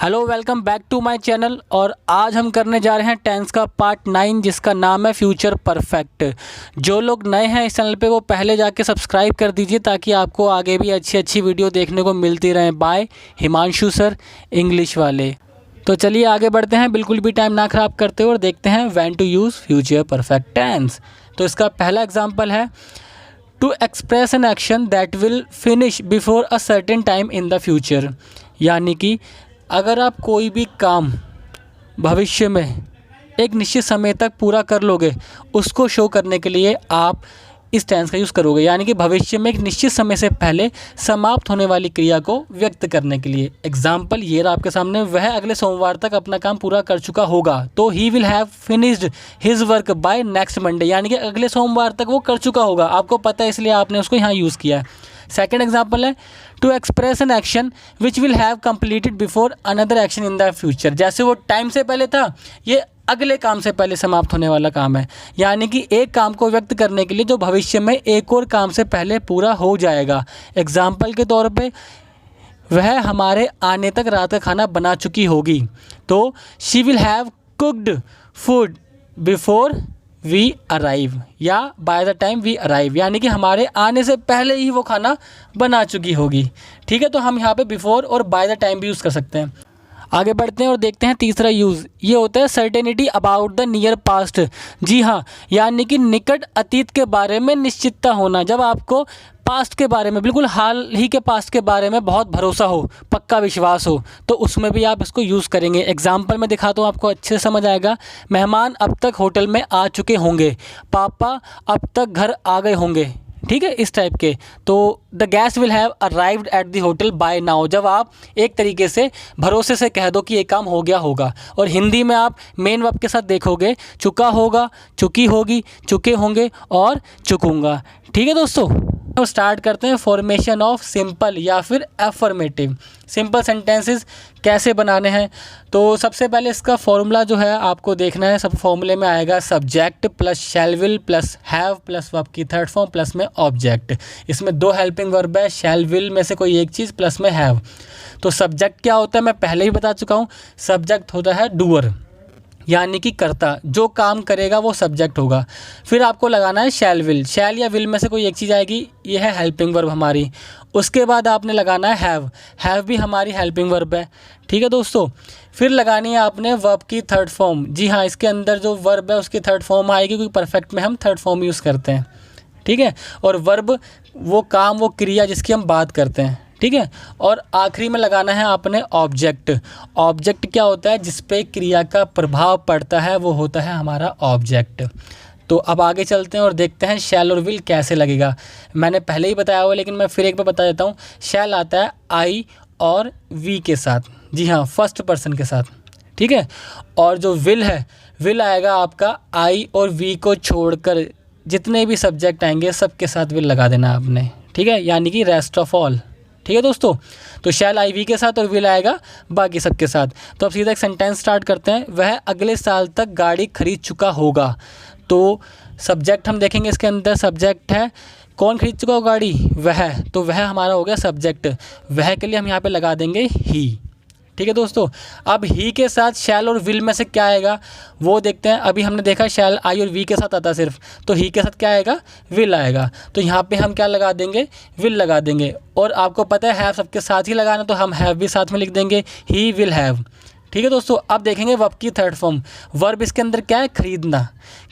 Hello welcome back to my channel. और आज हम करने जा रहे हैं टेंस का पार्ट 9 जिसका नाम है फ्यूचर परफेक्ट। जो लोग नए हैं इस चैनल पे वो पहले जाके सब्सक्राइब कर दीजिए ताकि आपको आगे भी अच्छी अच्छी वीडियो देखने को मिलती रहे। बाय हिमांशु सर इंग्लिश वाले। तो चलिए आगे बढ़ते हैं, बिल्कुल भी टाइम ना ख़राब करते हुए, और देखते हैं when to use future perfect tense. तो इसका पहला एग्जाम्पल है to express an action that will finish before a certain time in the future. यानी कि अगर आप कोई भी काम भविष्य में एक निश्चित समय तक पूरा कर लोगे, उसको शो करने के लिए आप इस टेंस का यूज़ करोगे। यानी कि भविष्य में एक निश्चित समय से पहले समाप्त होने वाली क्रिया को व्यक्त करने के लिए। एग्जाम्पल ये रहा आपके सामने, वह अगले सोमवार तक अपना काम पूरा कर चुका होगा। तो he will have finished his work by next Monday. यानी कि अगले सोमवार तक वो कर चुका होगा। आपको पता है इसलिए आपने उसको यहाँ यूज़ किया है। सेकेंड एग्जाम्पल है to express an action which will have completed before another action in the future. जैसे वो टाइम से पहले था, ये अगले काम से पहले समाप्त होने वाला काम है। यानी कि एक काम को व्यक्त करने के लिए जो भविष्य में एक और काम से पहले पूरा हो जाएगा। एग्जाम्पल के तौर पे वह हमारे आने तक रात का खाना बना चुकी होगी। तो she will have cooked food before we arrive या by the time we arrive. यानी कि हमारे आने से पहले ही वो खाना बना चुकी होगी। ठीक है, तो हम यहाँ पे बिफोर और बाय द टाइम भी यूज़ कर सकते हैं। आगे बढ़ते हैं और देखते हैं तीसरा यूज़। ये होता है certainty about the near past. जी हाँ, यानी कि निकट अतीत के बारे में निश्चितता होना। जब आपको पास्ट के बारे में, बिल्कुल हाल ही के पास्ट के बारे में बहुत भरोसा हो, पक्का विश्वास हो, तो उसमें भी आप इसको यूज़ करेंगे। एग्जाम्पल में दिखाता हूँ, आपको अच्छे से समझ आएगा। मेहमान अब तक होटल में आ चुके होंगे, पापा अब तक घर आ गए होंगे। ठीक है, इस टाइप के। तो the guest will have arrived at the hotel by now. जब आप एक तरीके से भरोसे से कह दो कि ये काम हो गया होगा। और हिंदी में आप मेन वर्ब के साथ देखोगे, चुका होगा, चुकी होगी, चुके होंगे और चुकूंगा। ठीक है दोस्तों, तो स्टार्ट करते हैं फॉर्मेशन ऑफ सिंपल या फिर एफर्मेटिव सिंपल सेंटेंसेस कैसे बनाने हैं। तो सबसे पहले इसका फॉर्मूला जो है आपको देखना है। सब फॉर्मूले में आएगा subject plus shell will plus have plus verb की थर्ड फॉर्म प्लस में ऑब्जेक्ट। इसमें दो हेल्पिंग वर्ब है, शैल विल में से कोई एक चीज़ प्लस में हैव। तो सब्जेक्ट क्या होता है मैं पहले ही बता चुका हूँ। सब्जेक्ट होता है डूअर, यानी कि कर्ता, जो काम करेगा वो सब्जेक्ट होगा। फिर आपको लगाना है शैल विल। शैल या विल में से कोई एक चीज़ आएगी, ये है हेल्पिंग वर्ब हमारी। उसके बाद आपने लगाना है हैव। हैव भी हमारी हेल्पिंग वर्ब है। ठीक है दोस्तों, फिर लगानी है आपने वर्ब की थर्ड फॉर्म। जी हाँ, इसके अंदर जो वर्ब है उसकी थर्ड फॉर्म आएगी, क्योंकि परफेक्ट में हम थर्ड फॉर्म यूज़ करते हैं। ठीक है, और वर्ब वो काम, वो क्रिया जिसकी हम बात करते हैं। ठीक है, और आखिरी में लगाना है आपने ऑब्जेक्ट। ऑब्जेक्ट क्या होता है, जिस पे क्रिया का प्रभाव पड़ता है वो होता है हमारा ऑब्जेक्ट। तो अब आगे चलते हैं और देखते हैं शैल और विल कैसे लगेगा। मैंने पहले ही बताया हुआ, लेकिन मैं फिर एक बार बता देता हूँ। शैल आता है आई और वी के साथ, जी हाँ, फर्स्ट पर्सन के साथ। ठीक है, और जो विल है, विल आएगा आपका आई और वी को छोड़कर जितने भी सब्जेक्ट आएंगे सबके साथ विल लगा देना आपने। ठीक है, यानी कि रेस्ट ऑफ ऑल। ठीक है दोस्तों, तो शैल आई वी के साथ और विल आएगा बाकी सबके साथ। तो अब सीधा एक सेंटेंस स्टार्ट करते हैं। वह अगले साल तक गाड़ी खरीद चुका होगा। तो सब्जेक्ट हम देखेंगे, इसके अंदर सब्जेक्ट है कौन खरीद चुका होगा गाड़ी, वह। तो वह हमारा हो गया सब्जेक्ट। वह के लिए हम यहाँ पे लगा देंगे ही। ठीक है दोस्तों, अब ही के साथ शैल और विल में से क्या आएगा वो देखते हैं। अभी हमने देखा शैल आई और वी के साथ आता सिर्फ, तो ही के साथ क्या आएगा, विल आएगा। तो यहाँ पे हम क्या लगा देंगे, विल लगा देंगे। और आपको पता है हैव सबके साथ ही लगाना, तो हम हैव भी साथ में लिख देंगे, ही विल हैव। ठीक है दोस्तों, अब देखेंगे वर्ब की थर्ड फॉर्म। वर्ब इसके अंदर क्या है, खरीदना।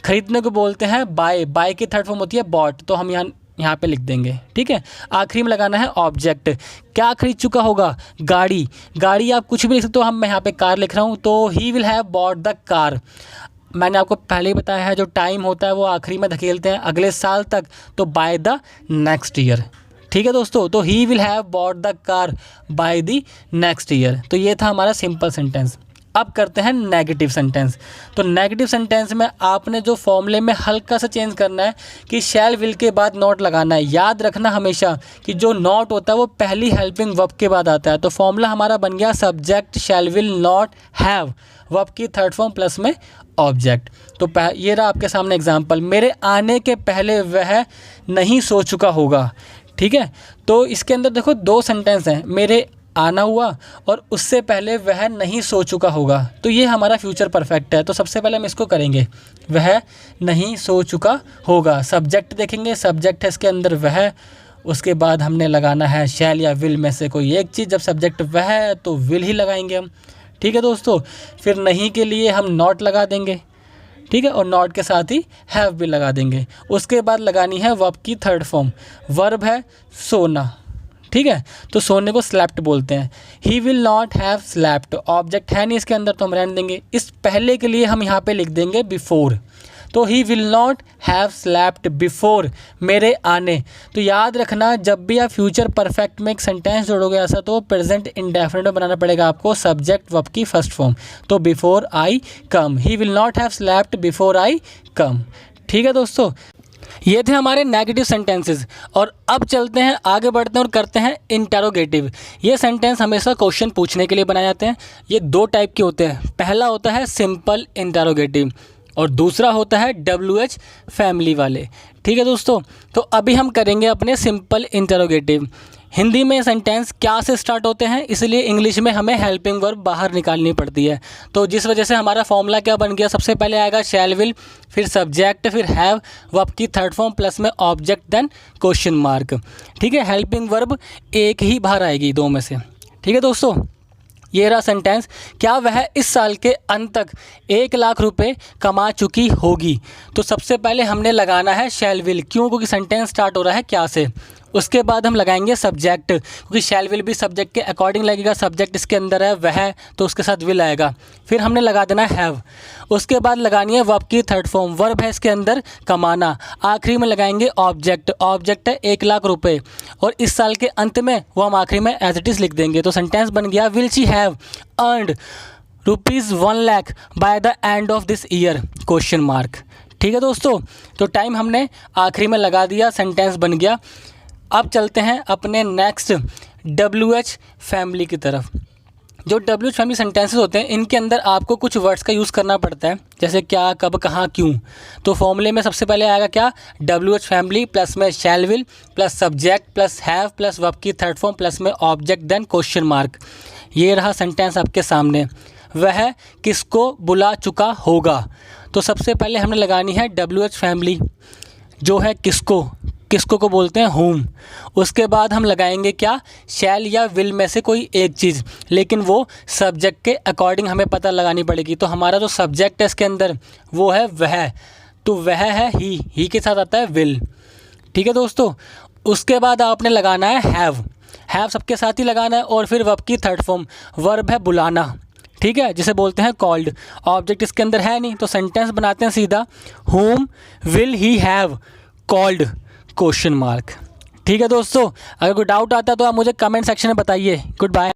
खरीदने को बोलते हैं बाय। बाय की थर्ड फॉर्म होती है बॉट, तो हम यहाँ पे लिख देंगे। ठीक है, आखिरी में लगाना है ऑब्जेक्ट। क्या खरीद चुका होगा, गाड़ी। गाड़ी आप कुछ भी लिख सकते हो, मैं यहाँ पे कार लिख रहा हूँ, तो he will have bought the car. मैंने आपको पहले ही बताया है, जो टाइम होता है वो आखिरी में धकेलते हैं अगले साल तक, तो बाय द नेक्स्ट ईयर। ठीक है दोस्तों, तो he will have bought the car by the next year. तो ये था हमारा सिंपल सेंटेंस। अब करते हैं नेगेटिव सेंटेंस। तो नेगेटिव सेंटेंस में आपने जो फॉर्मूले में हल्का सा चेंज करना है कि शैल विल के बाद नॉट लगाना है। याद रखना हमेशा कि जो नॉट होता है वो पहली हेल्पिंग वर्ब के बाद आता है। तो फॉर्मूला हमारा बन गया subject shell will not have, verb की थर्ड फॉर्म प्लस में ऑब्जेक्ट। तो ये रहा आपके सामने एग्जाम्पल। मेरे आने के पहले वह नहीं सो चुका होगा। ठीक है, तो इसके अंदर देखो दो सेंटेंस हैं, मेरे आना हुआ और उससे पहले वह नहीं सो चुका होगा, तो ये हमारा फ्यूचर परफेक्ट है। तो सबसे पहले हम इसको करेंगे, वह नहीं सो चुका होगा। सब्जेक्ट देखेंगे, सब्जेक्ट है इसके अंदर वह, उसके बाद हमने लगाना है शैल या विल में से कोई एक चीज़। जब सब्जेक्ट वह है तो विल ही लगाएंगे हम, ठीक है दोस्तों। फिर नहीं के लिए हम नॉट लगा देंगे, ठीक है, और नॉट के साथ ही हैव भी लगा देंगे। उसके बाद लगानी है वर्ब की थर्ड फॉर्म। वर्ब है सोना, ठीक है, तो सोने को स्लैप्ट बोलते हैं। ही will not have slept, object है नहीं इसके अंदर तो हम रहने देंगे। इस पहले के लिए हम यहाँ पे लिख देंगे बिफोर, तो ही will not have slept before, मेरे आने। तो याद रखना, जब भी आप फ्यूचर परफेक्ट में एक सेंटेंस जोड़ोगे ऐसा, तो प्रेजेंट इंडेफिनिट में बनाना पड़ेगा आपको सब्जेक्ट वर्ब की फर्स्ट फॉर्म। तो before I come, he will not have slept before I come, ठीक है दोस्तों। ये थे हमारे नेगेटिव सेंटेंसेस। और अब चलते हैं, आगे बढ़ते हैं और करते हैं इंटरोगेटिव। ये सेंटेंस हमेशा क्वेश्चन पूछने के लिए बनाए जाते हैं। ये दो टाइप के होते हैं, पहला होता है सिंपल इंटरोगेटिव और दूसरा होता है WH फैमिली वाले, ठीक है दोस्तों। तो अभी हम करेंगे अपने सिंपल इंटरोगेटिव। हिंदी में सेंटेंस क्या से स्टार्ट होते हैं, इसलिए इंग्लिश में हमें हेल्पिंग वर्ब बाहर निकालनी पड़ती है। तो जिस वजह से हमारा फॉर्मूला क्या बन गया, सबसे पहले आएगा शैल विल, फिर सब्जेक्ट, फिर हैव, वर्ब की थर्ड फॉर्म प्लस में ऑब्जेक्ट, देन क्वेश्चन मार्क, ठीक है। हेल्पिंग वर्ब एक ही बाहर आएगी दो में से, ठीक है दोस्तों। ये रहा सेंटेंस, क्या वह इस साल के अंत तक 1 लाख रुपए कमा चुकी होगी। तो सबसे पहले हमने लगाना है शैल विल, क्यों, क्योंकि सेंटेंस स्टार्ट हो रहा है क्या से। उसके बाद हम लगाएंगे सब्जेक्ट, क्योंकि शैल विल भी सब्जेक्ट के अकॉर्डिंग लगेगा। सब्जेक्ट इसके अंदर है वह, तो उसके साथ विल आएगा। फिर हमने लगा देना है हैव। उसके बाद लगानी है वर्ब की थर्ड फॉर्म, वर्ब है इसके अंदर कमाना। आखिरी में लगाएंगे ऑब्जेक्ट, ऑब्जेक्ट है 1 लाख रुपए, और इस साल के अंत में वो हम आखिरी में एज इट इज़ लिख देंगे। तो सेंटेंस बन गया, will she have earned ₹1 lakh by the end of this year, question mark, ठीक है दोस्तों। तो टाइम हमने आखिरी में लगा दिया, सेंटेंस बन गया। अब चलते हैं अपने नेक्स्ट WH फैमिली की तरफ। जो WH फैमिली सेंटेंसेस होते हैं, इनके अंदर आपको कुछ वर्ड्स का यूज़ करना पड़ता है, जैसे क्या, कब, कहाँ, क्यों। तो फॉर्मूले में सबसे पहले आएगा क्या, WH फैमिली प्लस में शैल will plus subject plus have plus verb की थर्ड फॉर्म प्लस में ऑब्जेक्ट, देन क्वेश्चन मार्क। ये रहा सेंटेंस आपके सामने, वह किसको बुला चुका होगा। तो सबसे पहले हमने लगानी है WH फैमिली, जो है किसको, किसको को बोलते हैं होम। उसके बाद हम लगाएंगे क्या, शैल या विल में से कोई एक चीज़, लेकिन वो सब्जेक्ट के अकॉर्डिंग हमें पता लगानी पड़ेगी। तो हमारा जो सब्जेक्ट है इसके अंदर वो है वह, तो वह है ही के साथ आता है विल, ठीक है दोस्तों। उसके बाद आपने लगाना है हैव सबके साथ ही लगाना है, और फिर वर्ब की थर्ड फॉर्म, वर्ब है बुलाना, ठीक है, जिसे बोलते हैं कॉल्ड। ऑब्जेक्ट इसके अंदर है नहीं, तो सेंटेंस बनाते हैं सीधा, home will he have called, question mark, ठीक है दोस्तों। अगर कोई डाउट आता है तो आप मुझे कमेंट सेक्शन में बताइए। Good bye.